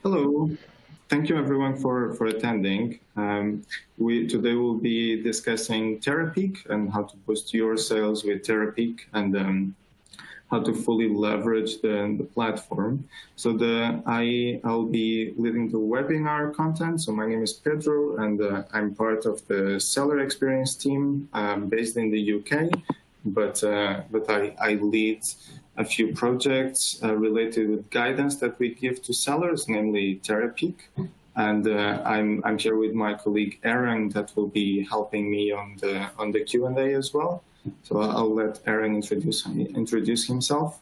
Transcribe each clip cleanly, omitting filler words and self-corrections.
Hello. Thank you everyone for attending. Today we'll be discussing Terapeak and how to boost your sales with Terapeak and how to fully leverage the platform. So I'll be leading the webinar content. So my name is Pedro and I'm part of the seller experience team based in the UK, but I lead a few projects related with guidance that we give to sellers, namely Terapeak. And I'm here with my colleague Aaron that will be helping me on the Q&A as well. So I'll let Aaron introduce himself.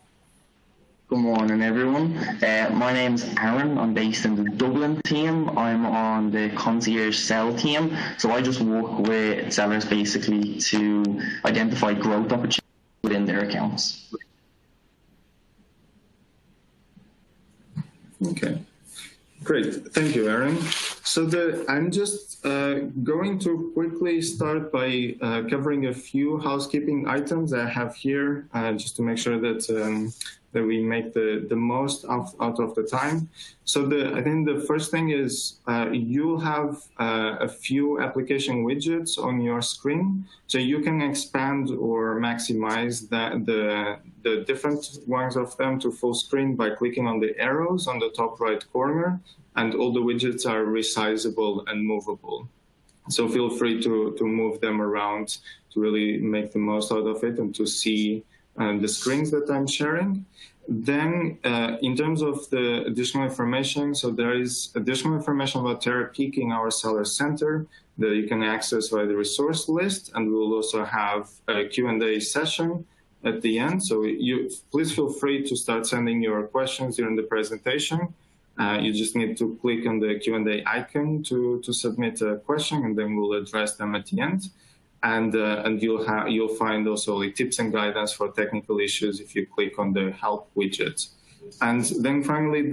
Good morning, everyone. My name's Aaron. I'm based in the Dublin team. I'm on the concierge sell team. So I just work with sellers basically to identify growth opportunities within their accounts. Okay, great. Thank you, Aaron. So I'm just going to quickly start by covering a few housekeeping items I have here, just to make sure that that we make the most out of the time. So I think the first thing is you'll have a few application widgets on your screen, so you can expand or maximize the different ones of them to full screen by clicking on the arrows on the top right corner, and all the widgets are resizable and movable. So feel free to move them around to really make the most out of it and to see the screens that I'm sharing. Then in terms of the additional information, so there is additional information about Terapeak in our Seller Center that you can access via the resource list, and we'll also have a Q&A session at the end. So please feel free to start sending your questions during the presentation. You just need to click on the Q&A icon to submit a question, and then we'll address them at the end. And you'll find also like tips and guidance for technical issues if you click on the help widget. And then finally,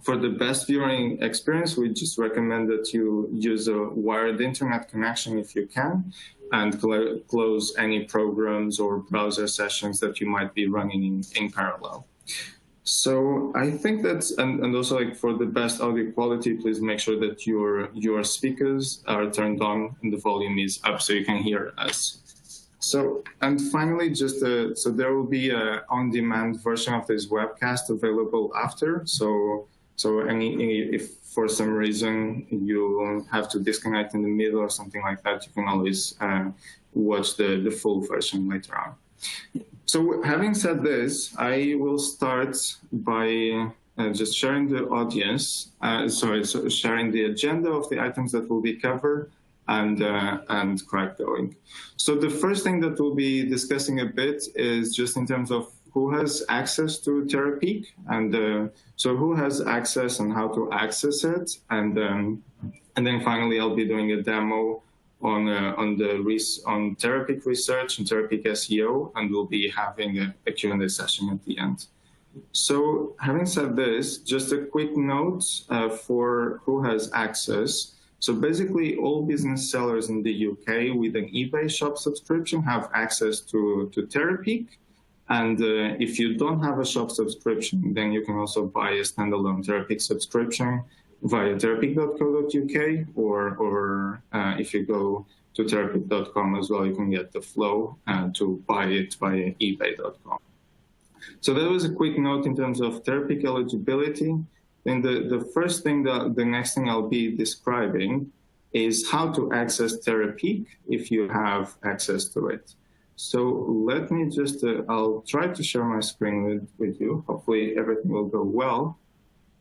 for the best viewing experience, we just recommend that you use a wired internet connection if you can, and close any programs or browser sessions that you might be running in parallel. So I think that's, and also like for the best audio quality, please make sure that your speakers are turned on and the volume is up so you can hear us. So, and finally, just so there will be a on-demand version of this webcast available after. So if for some reason you have to disconnect in the middle or something like that, you can always watch the full version later on. So having said this, I will start by just sharing the audience, sharing the agenda of the items that will be covered and crack going. So the first thing that we'll be discussing a bit is just in terms of who has access to Terapeak, and so who has access and how to access it, and then finally I'll be doing a demo on Terapeak research and Terapeak SEO, and we'll be having a Q&A session at the end. So having said this, just a quick note for who has access. So basically all business sellers in the UK with an eBay shop subscription have access to Terapeak. And if you don't have a shop subscription, then you can also buy a standalone Terapeak subscription via terapeak.co.uk, or if you go to terapeak.com as well, you can get the flow to buy it via ebay.com. So that was a quick note in terms of Terapeak eligibility. Then the first thing, the next thing I'll be describing is how to access Terapeak if you have access to it. So let me just, I'll try to share my screen with you. Hopefully everything will go well.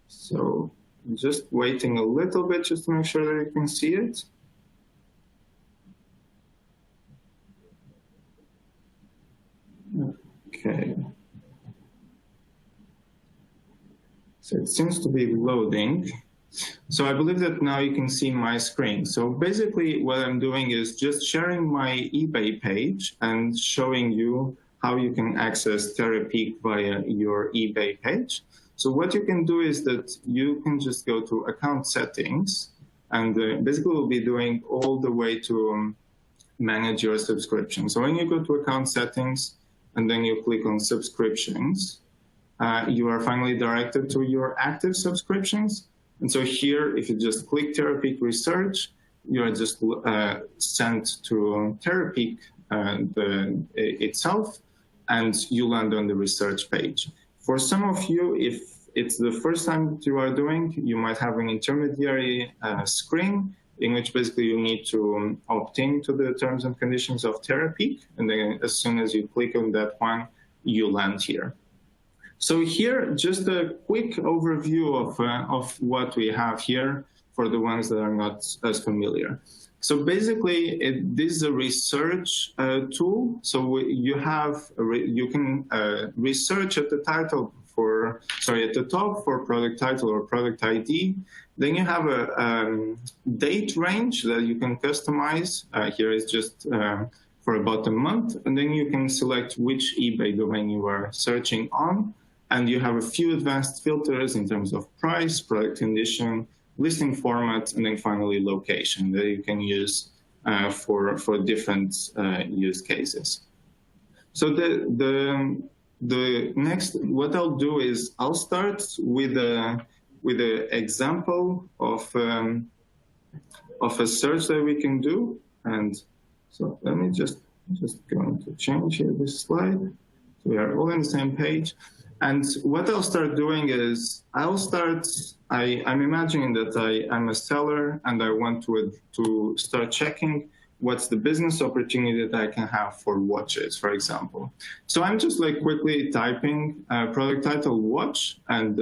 So just waiting a little bit just to make sure that you can see it. Okay. So it seems to be loading. So I believe that now you can see my screen. So basically what I'm doing is just sharing my eBay page and showing you how you can access Terapeak via your eBay page. So what you can do is that you can just go to account settings, and basically we'll be doing all the way to manage your subscription. So when you go to account settings and then you click on subscriptions, you are finally directed to your active subscriptions. And so here, if you just click Terapeak Research, you are just sent to Terapeak itself, and you land on the research page. For some of you, if it's the first time that you are doing, you might have an intermediary screen in which basically you need to opt in to the terms and conditions of Terapeak. And then as soon as you click on that one, you land here. So here, just a quick overview of what we have here for the ones that are not as familiar. So basically, this is a research tool. So you can research at the title at the top for product title or product ID. Then you have a date range that you can customize. Here is just for about a month. And then you can select which eBay domain you are searching on. And you have a few advanced filters in terms of price, product condition, listing format, and then finally location that you can use for different use cases. So the next, what I'll do is I'll start with an example of a search that we can do. And so let me just going to change here this slide. So we are all on the same page. And what I'll start doing is I'm imagining that I'm a seller and I want to start checking what's the business opportunity that I can have for watches, for example. So I'm just like quickly typing product title watch, and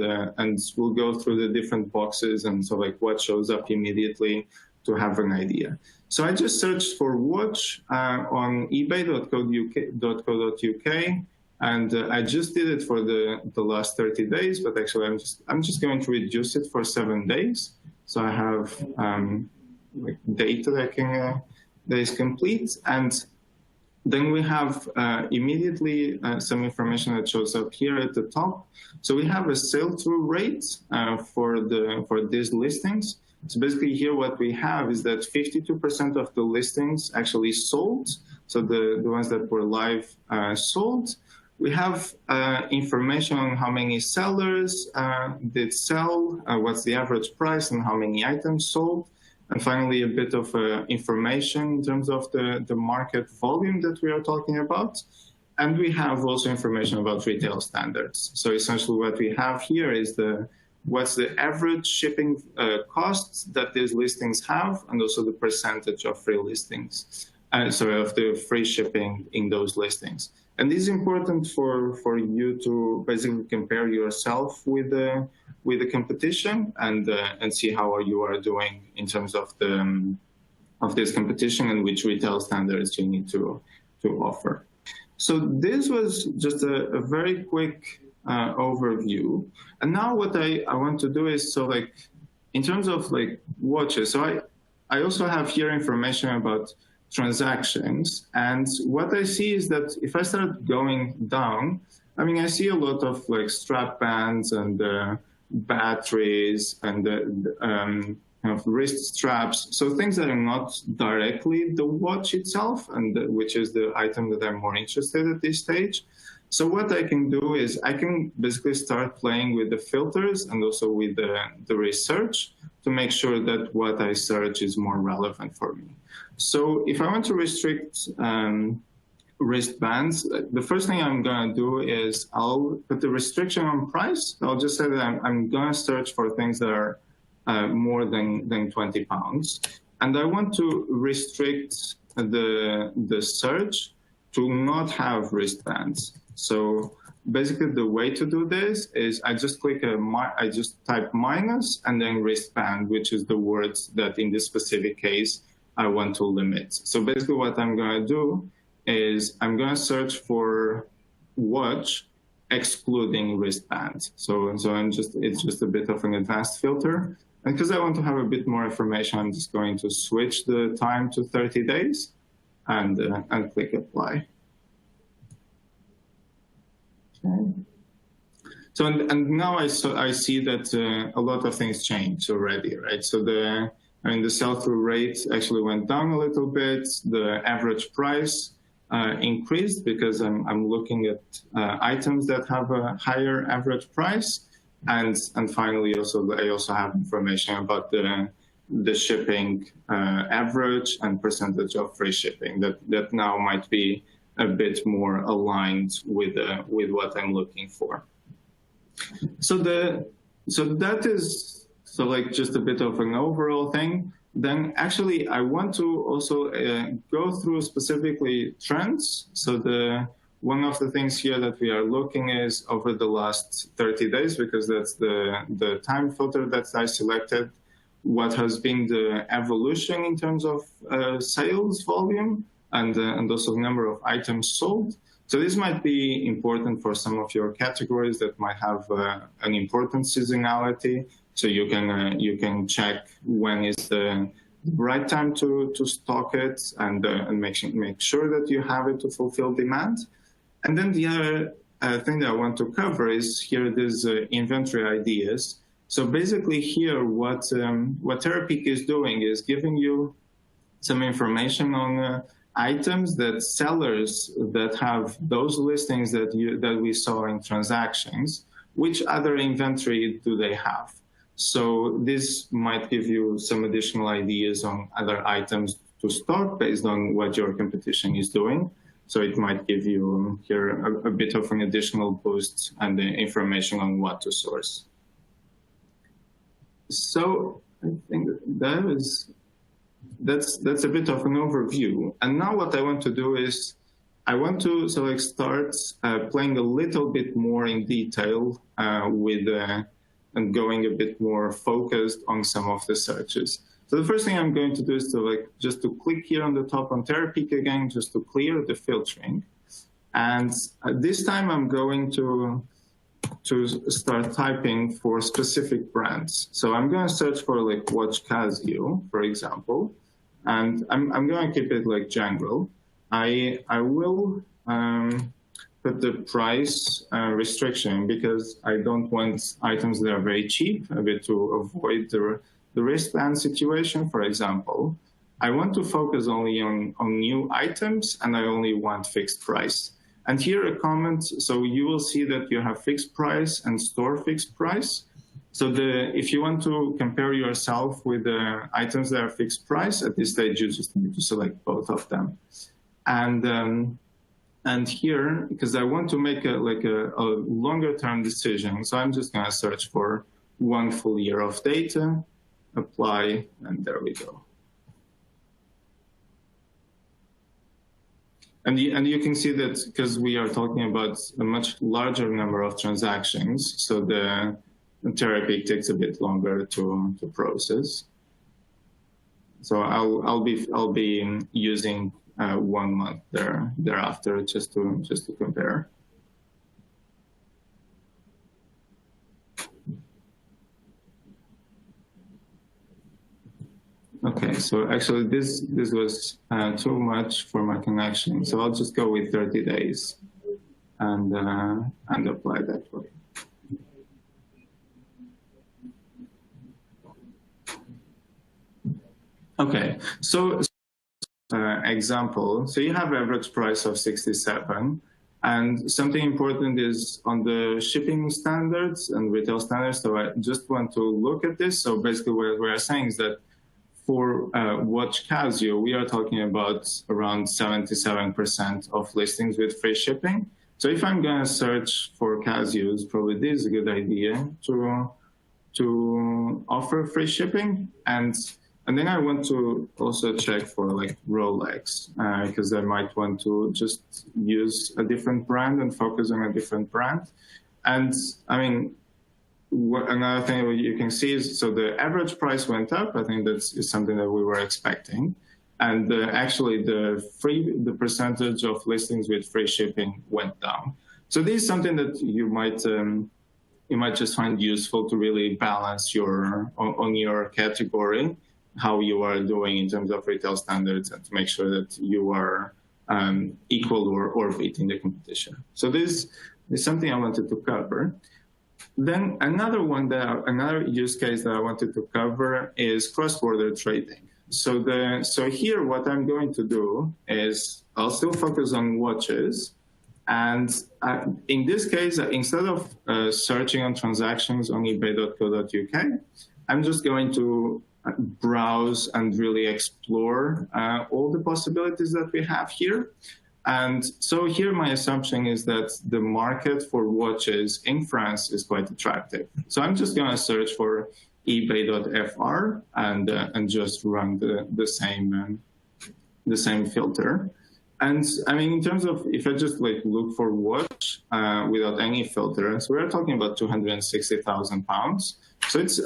we'll go through the different boxes, and so like what shows up immediately to have an idea. So I just searched for watch on ebay.co.uk. And I just did it for the last 30 days, but actually I'm just going to reduce it for 7 days. So I have like data that is complete, and then we have immediately some information that shows up here at the top. So we have a sell-through rate for these listings. So basically here what we have is that 52% of the listings actually sold. So the ones that were live sold. We have information on how many sellers did sell, what's the average price, and how many items sold. And finally, a bit of information in terms of the market volume that we are talking about. And we have also information about retail standards. So essentially what we have here is what's the average shipping costs that these listings have, and also the percentage of free listings, of the free shipping in those listings. And this is important for you to basically compare yourself with the competition and see how you are doing in terms of this competition and which retail standards you need to offer. So this was just a very quick overview. And now what I want to do is, so like in terms of like watches, so I also have here information about transactions, and what I see is that if I start going down, I mean, I see a lot of like strap bands and batteries and kind of wrist straps, so things that are not directly the watch itself, and which is the item that I'm more interested at this stage. So what I can do is I can basically start playing with the filters and also with the research to make sure that what I search is more relevant for me. So if I want to restrict wristbands, the first thing I'm going to do is I'll put the restriction on price. I'll just say that I'm going to search for things that are more than 20 pounds. And I want to restrict the search to not have wristbands. So basically the way to do this is I just I just type minus and then wristband, which is the words that in this specific case I want to limit. So basically what I'm going to do is I'm going to search for watch excluding wristbands. So it's just a bit of an advanced filter. And because I want to have a bit more information, I'm just going to switch the time to 30 days and click apply. Okay. So and now I see that a lot of things changed already, right? So the sell-through rate actually went down a little bit. The average price increased because I'm looking at items that have a higher average price. And finally, I also have information about the shipping average and percentage of free shipping that now might be a bit more aligned with what I'm looking for. So that is like just a bit of an overall thing. Then actually I want to also go through specifically trends. So one of the things here that we are looking is over the last 30 days, because that's the time filter that I selected, what has been the evolution in terms of sales volume and also the number of items sold. So this might be important for some of your categories that might have an important seasonality. So you can check when is the right time to stock it and make sure that you have it to fulfill demand. And then the other thing that I want to cover is here these inventory ideas. So basically here, what Terapeak is doing is giving you some information on items that sellers that have those listings that we saw in transactions, which other inventory do they have? So this might give you some additional ideas on other items to stock based on what your competition is doing. So it might give you here a bit of an additional boost and the information on what to source. So I think that's a bit of an overview. And now what I want to do is I want to start playing a little bit more in detail and going a bit more focused on some of the searches. So the first thing I'm going to do is just to click here on the top on Terapeak again, just to clear the filtering. And this time I'm going to start typing for specific brands. So I'm going to search for Watch Casio, for example, and I'm going to keep it general. I will put the price restriction because I don't want items that are very cheap, a bit to avoid the wristband situation, for example. I want to focus only on new items, and I only want fixed price. And here a comment, so you will see that you have fixed price and store fixed price. So if you want to compare yourself with the items that are fixed price, at this stage you just need to select both of them. And here, because I want to make a longer term decision, so I'm just gonna search for 1 full year of data, apply, and there we go. And you can see that because we are talking about a much larger number of transactions, so the Terapeak takes a bit longer to process. So I'll be using 1 month thereafter just to compare. Okay, so actually this was too much for my connection, so I'll just go with 30 days and apply that way. Okay, so example, so you have average price of 67, and something important is on the shipping standards and retail standards. So I just want to look at this. So basically what we are saying is that for Watch Casio, we are talking about around 77% of listings with free shipping. So if I'm going to search for Casios, probably this is a good idea to offer free shipping. And then I want to also check for Rolex, because I might want to just use a different brand and focus on a different brand. And I mean, another thing you can see is, so the average price went up. I think is something that we were expecting. And actually the percentage of listings with free shipping went down. So this is something that you might just find useful to really balance on your category, how you are doing in terms of retail standards, and to make sure that you are equal or beating the competition. So this is something I wanted to cover. Then another use case that I wanted to cover is cross-border trading. So here what I'm going to do is I'll still focus on watches. And in this case, instead of searching on transactions on ebay.co.uk, I'm just going to browse and really explore all the possibilities that we have here. And so here my assumption is that the market for watches in France is quite attractive. So I'm just going to search for ebay.fr and just run the same filter. And I mean, in terms of, if I just like look for watch without any filter, so we're talking about £260,000. So it's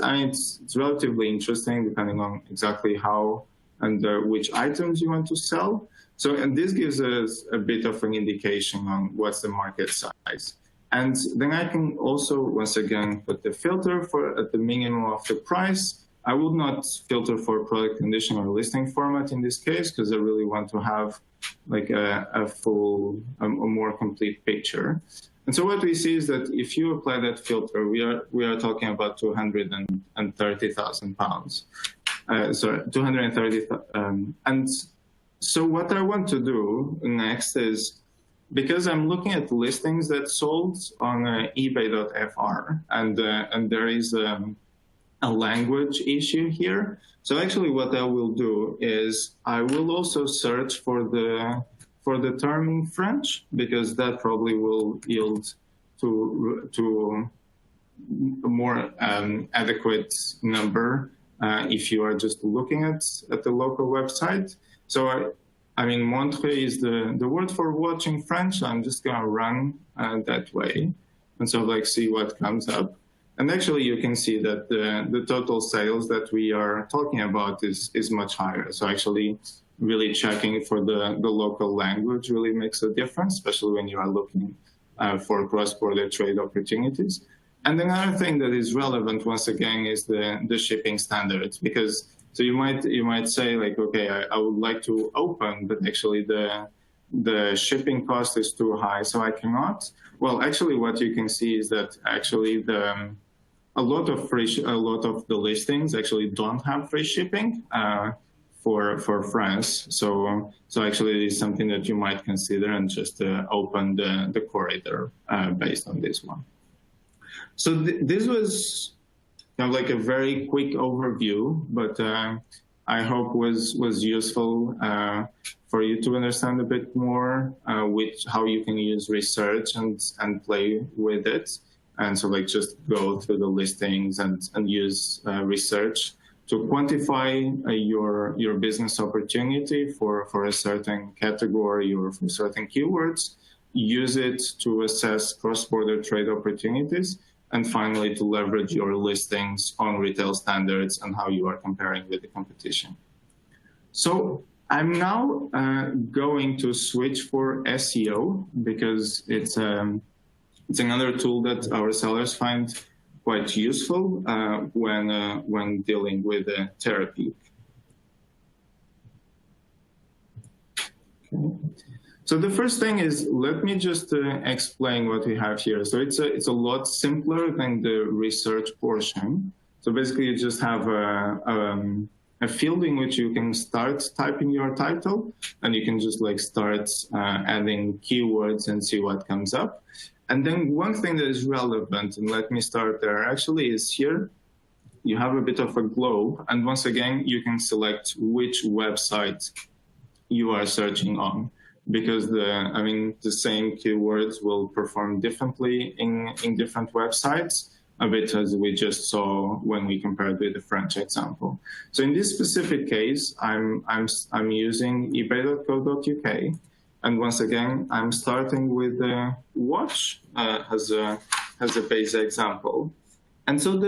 relatively interesting depending on exactly how and which items you want to sell. So, and this gives us a bit of an indication on what's the market size. And then I can also, once again, put the filter for at the minimum of the price. I would not filter for product condition or listing format in this case, because I really want to have like a more complete picture. And so what we see is that if you apply that filter, we are talking about £230,000. Sorry, 230. And so what I want to do next is, because I'm looking at listings that sold on ebay.fr, and there is a language issue here. So actually what I will do is I will also search for the term in French, because that probably will yield to a more adequate number if you are just looking at the local website. So I mean, montre is the word for watch in French. So I'm just going to run that way and so like see what comes up. And actually, you can see that the total sales that we are talking about is much higher. So actually, really checking for the local language really makes a difference, especially when you are looking for cross-border trade opportunities. And another thing that is relevant, once again, is the shipping standards, because so you might say like, okay, I would like to open, but actually the shipping cost is too high, so I cannot. Well, actually, what you can see is that actually a lot of the listings actually don't have free shipping for France. So actually, it is something that you might consider and just open the corridor based on this one. So this was kind of like a very quick overview, but I hope was useful for you to understand a bit more how you can use research and play with it. And so like just go through the listings and use research to quantify your business opportunity for a certain category or for certain keywords, use it to assess cross-border trade opportunities, and finally to leverage your listings on retail standards and how you are comparing with the competition. So I'm now going to switch for SEO, because it's another tool that our sellers find quite useful when dealing with Terapeak. Okay. So the first thing is, let me just explain what we have here. So it's a lot simpler than the research portion. So basically, you just have a field in which you can start typing your title, and you can just like start adding keywords and see what comes up. And then one thing that is relevant, and let me start there, actually is here. You have a bit of a globe, and once again, you can select which website you are searching on, because the same keywords will perform differently in different websites, a bit as we just saw when we compared with the French example. So in this specific case, I'm using ebay.co.uk. And once again, I'm starting with the watch as a base example. And so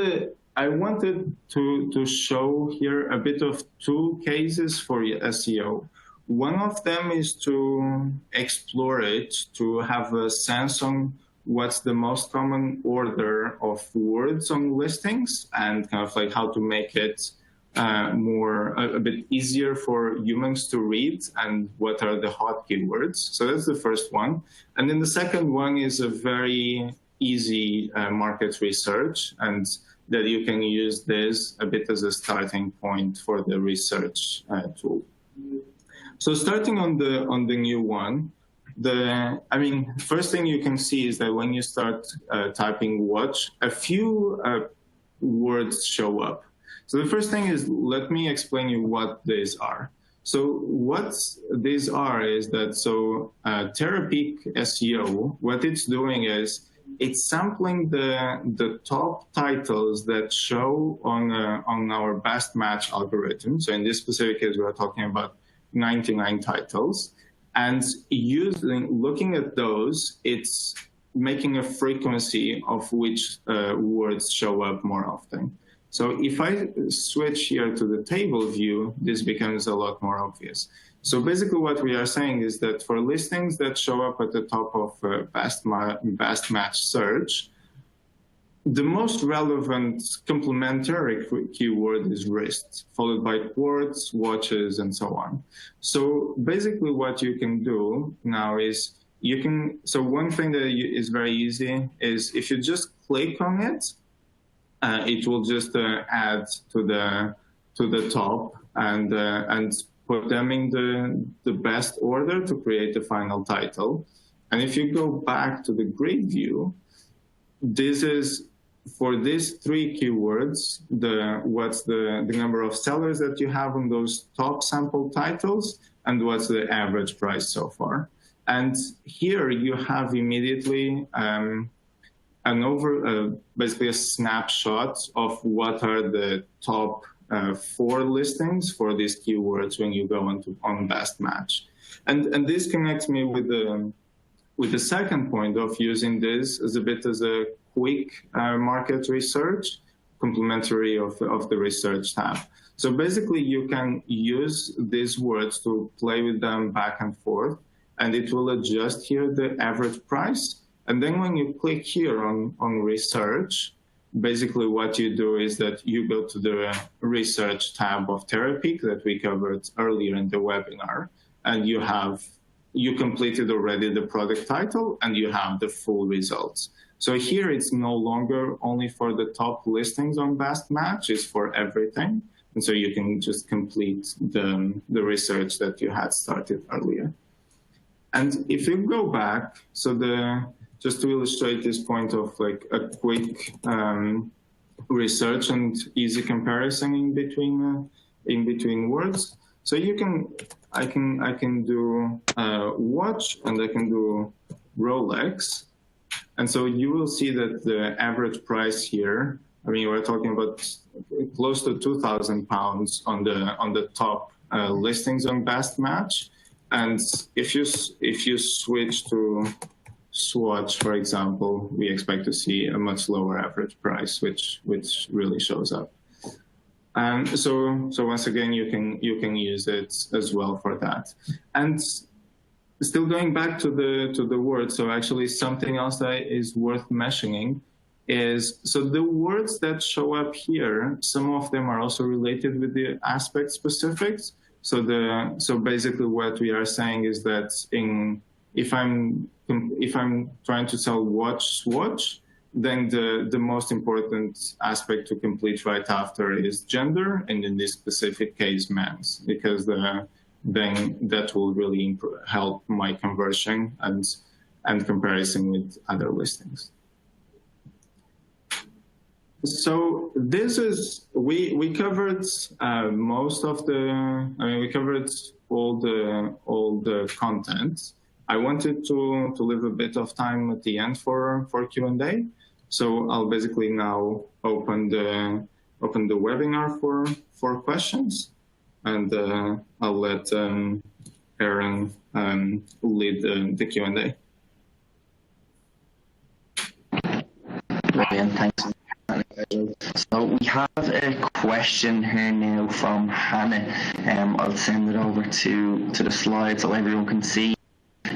I wanted to show here a bit of two cases for SEO. One of them is to explore it, to have a sense on what's the most common order of words on listings, and kind of like how to make it a bit easier for humans to read, and what are the hot keywords. So that's the first one. And then the second one is a very easy market research. And that you can use this a bit as a starting point for the research tool. So starting on the new one, first thing you can see is that when you start typing watch, a few words show up. So the first thing is, let me explain you what these are. So what these are is that, Terapeak SEO, what it's doing is it's sampling the top titles that show on our best match algorithm. So in this specific case, we're talking about 99 titles, and looking at those, it's making a frequency of which words show up more often. So if I switch here to the table view, this becomes a lot more obvious. So basically what we are saying is that for listings that show up at the top of best match search, the most relevant complementary keyword is wrist, followed by quartz, watches, and so on. So basically what you can do now is one thing that is very easy is if you just click on it, it will just add to the top and put them in the best order to create the final title. And if you go back to the grid view, this is for these three keywords, what's the number of sellers that you have on those top sample titles, and what's the average price so far. And here you have immediately basically a snapshot of what are the top 4 listings for these keywords when you go on best match. And this connects me with the second point of using this as a quick market research, complementary of the research tab. So basically you can use these words to play with them back and forth, and it will adjust here the average price. And then when you click here on research, basically what you do is that you go to the research tab of Terapeak that we covered earlier in the webinar, and you completed already the product title and you have the full results. So here it's no longer only for the top listings on best match, it's for everything. And so you can just complete the research that you had started earlier. And if you go back, just to illustrate this point of like a quick research and easy comparison in between words. So I can do watch and I can do Rolex, and so you will see that the average price here. I mean, we're talking about close to £2,000 on the top listings on best match, and if you switch to Swatch, for example, we expect to see a much lower average price, which really shows up. So once again, you can use it as well for that. And still going back to the words, so actually something else that is worth mentioning is, so the words that show up here, some of them are also related with the aspect specifics. So basically what we are saying is that if I'm trying to sell watch, then the most important aspect to complete right after is gender, and in this specific case, men's, because then that will really help my conversion and comparison with other listings. So this is, we covered most of we covered all the content. I wanted to leave a bit of time at the end for Q&A. So I'll basically now open the webinar for questions, and I'll let Aaron lead the Q&A. Brilliant, thanks. So we have a question here now from Hannah. I'll send it over to the slide so everyone can see.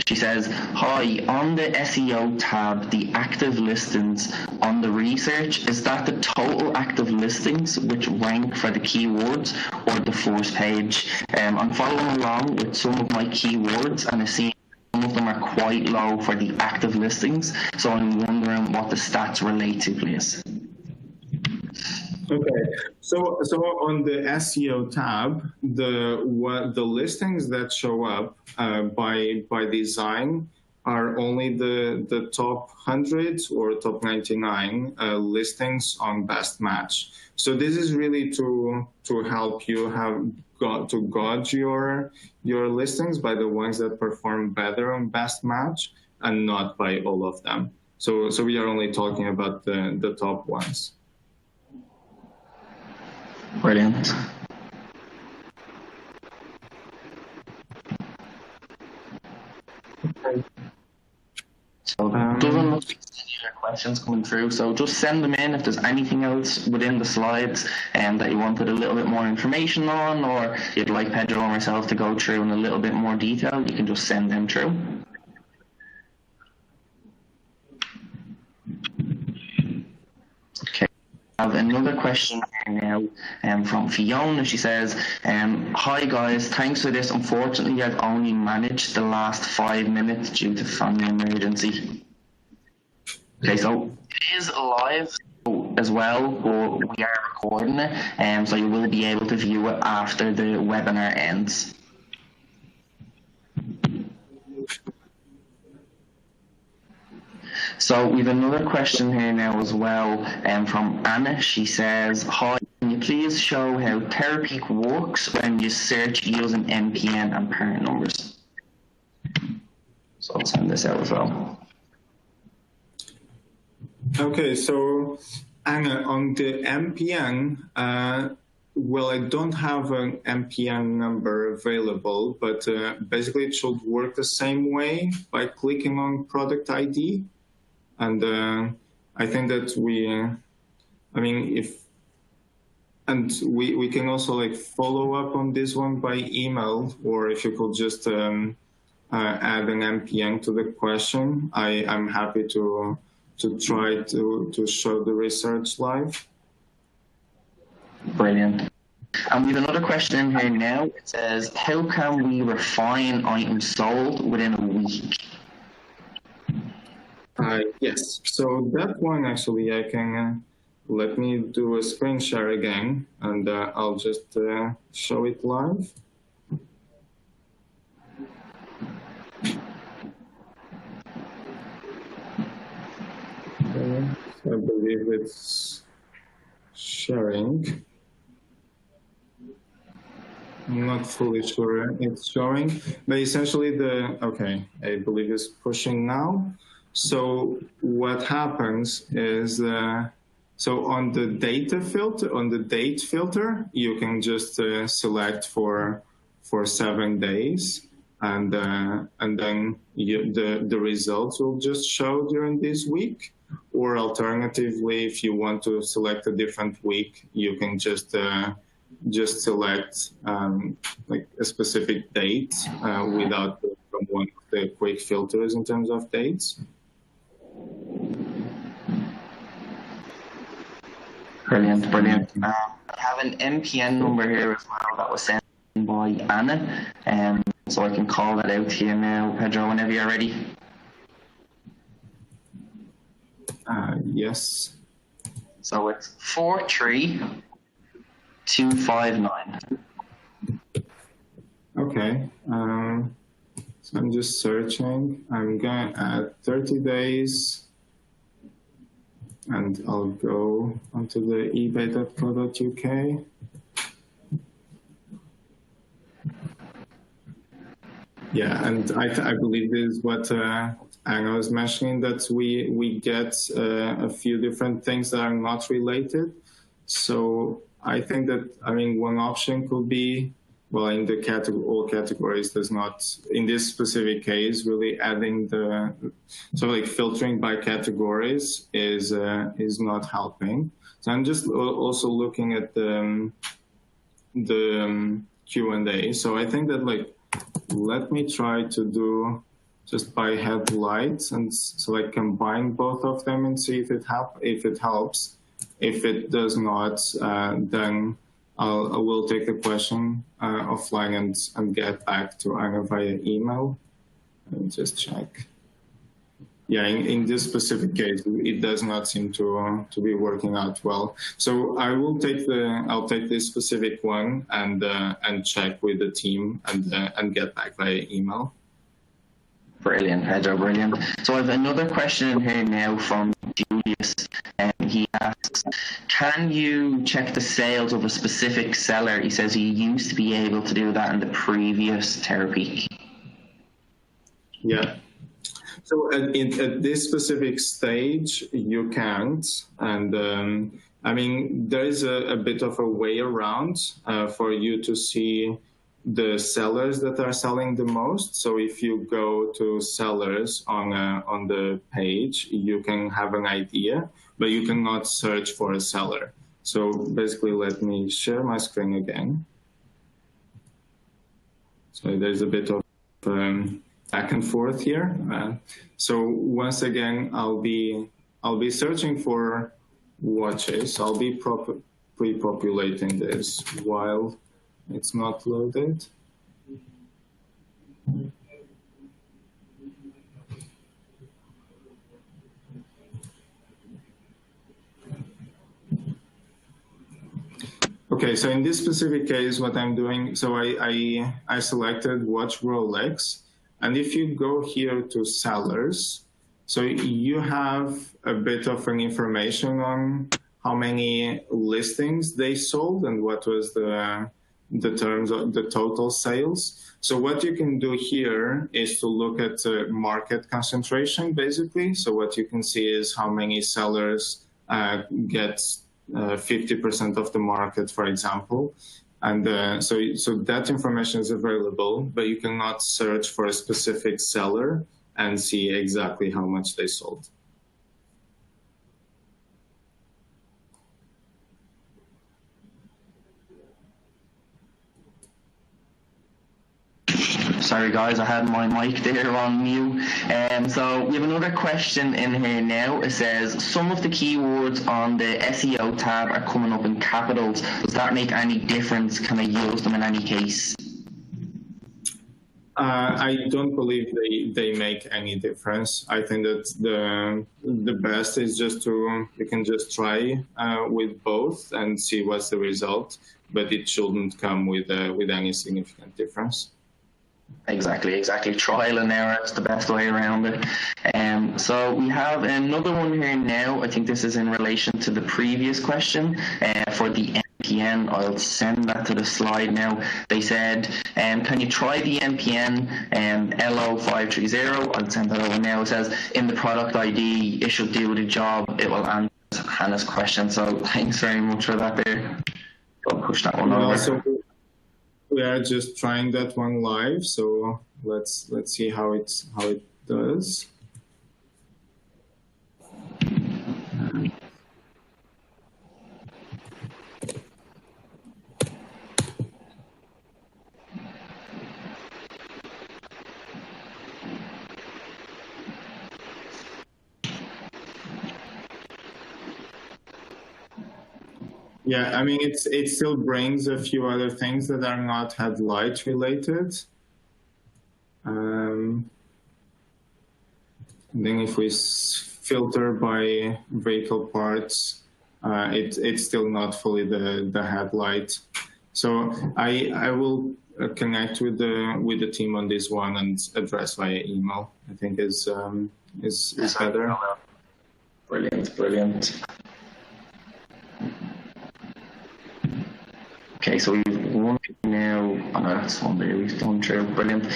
She says, hi, on the SEO tab, the active listings on the research, is that the total active listings which rank for the keywords, or the first page? I'm following along with some of my keywords and I see some of them are quite low for the active listings, so I'm wondering what the stats relate to, please. Okay, so on the SEO tab, the listings that show up by design are only the top 100 or top 99 listings on best match. So this is really to help you to gauge your listings by the ones that perform better on best match and not by all of them. So we are only talking about the top ones. Brilliant. Okay. So doesn't look like any other questions coming through, so just send them in if there's anything else within the slides that you wanted a little bit more information on, or you'd like Pedro or myself to go through in a little bit more detail, you can just send them through. Okay. I have another question here now from Fiona. She says, hi guys, thanks for this. Unfortunately, I've only managed the last 5 minutes due to family emergency. Okay, so it is live as well, but we are recording it, so you will be able to view it after the webinar ends. So we have another question here now as well from Anna. She says, hi, can you please show how Terapeak works when you search using NPN and parent numbers? So I'll send this out as well. Okay, so Anna, on the MPN, well, I don't have an MPN number available, but basically it should work the same way by clicking on product ID. And I think that we can also like follow up on this one by email, or if you could just add an MPN to the question, I'm happy to try to show the research live. Brilliant. And we have another question in here now. It says, how can we refine items sold within a week? Yes, so that one actually I can, let me do a screen share again, and I'll just show it live. Okay, so I believe it's sharing. I'm not fully sure it's showing, but essentially okay, I believe it's pushing now. So what happens is, so on the data filter, on the date filter, you can just select for 7 days, and then the results will just show during this week. Or alternatively, if you want to select a different week, you can just select like a specific date without one of the quick filters in terms of dates. Brilliant, brilliant. I have an MPN number here as well that was sent by Anna, so I can call that out to you now, Pedro, whenever you're ready. Yes. So it's 43259. Okay. So I'm just searching. I'm going to add 30 days. And I'll go onto the ebay.co.uk. Yeah, and I believe this is what Anna was mentioning, that we get a few different things that are not related. So I think that, one option could be, well, in the all categories does not, in this specific case, really adding so like filtering by categories is not helping. So I'm just also looking at the Q&A. So I think that let me try to do just by headlights, and so like combine both of them and see if it helps. If it does not, then I will take the question offline and get back to Anna via email. Let me just check. yeah, in this specific case, it does not seem to be working out well. So I'll take this specific one and check with the team and get back via email. Brilliant, Pedro, brilliant. So I have another question in here now from Julius, and he asks, can you check the sales of a specific seller? He says he used to be able to do that in the previous Terapeak. Yeah. So at this specific stage, you can't. And I mean, there is a bit of a way around for you to see the sellers that are selling the most. So if you go to sellers on the page, you can have an idea, but you cannot search for a seller. So basically, let me share my screen again. So there's a bit of back and forth here. So once again, I'll be searching for watches. I'll be pre-populating this while it's not loaded. Okay, so in this specific case, what I'm doing, so I selected watch Rolex, and if you go here to sellers, so you have a bit of an information on how many listings they sold and what was the terms of the total sales. So what you can do here is to look at market concentration, basically. So what you can see is how many sellers get 50% of the market, for example. And so that information is available, but you cannot search for a specific seller and see exactly how much they sold. Sorry guys, I had my mic there on mute. So we have another question in here now. It says, some of the keywords on the SEO tab are coming up in capitals. Does that make any difference? Can I use them in any case? I don't believe they make any difference. I think that the best is just you can just try with both and see what's the result, but it shouldn't come with any significant difference. Exactly. Trial and error is the best way around it. So we have another one here now. I think this is in relation to the previous question for the NPN. I'll send that to the slide now. They said, can you try the NPN LO530? I'll send that over now. It says, in the product ID, it should do the job. It will answer Hannah's question. So thanks very much for that there. I'll push that one over. So we are just trying that one live. So let's see how it does. Yeah, I mean, it still brings a few other things that are not headlight related. And then if we filter by vehicle parts, it's still not fully the headlight. So I will connect with the team on this one and address via email. I think is better. Brilliant. Okay, so we've one now. Oh no, that's one there we've done through. Brilliant.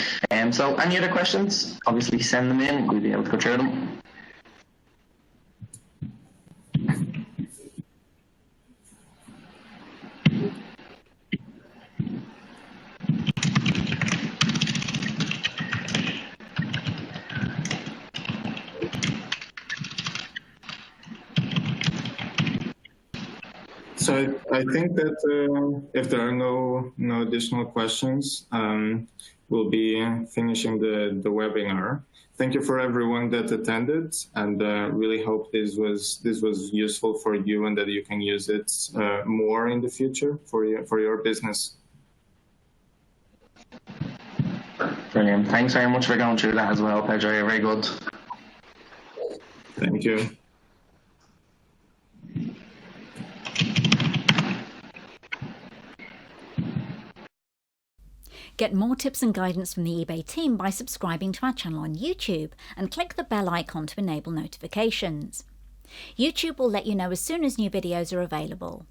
So any other questions? Obviously send them in. We'll be able to go through them. So I think that if there are no additional questions, we'll be finishing the webinar. Thank you for everyone that attended, and really hope this was useful for you and that you can use it more in the future for your business. Brilliant. Thanks very much for going through that as well, Pedro. You're very good. Thank you. Get more tips and guidance from the eBay team by subscribing to our channel on YouTube and click the bell icon to enable notifications. YouTube will let you know as soon as new videos are available.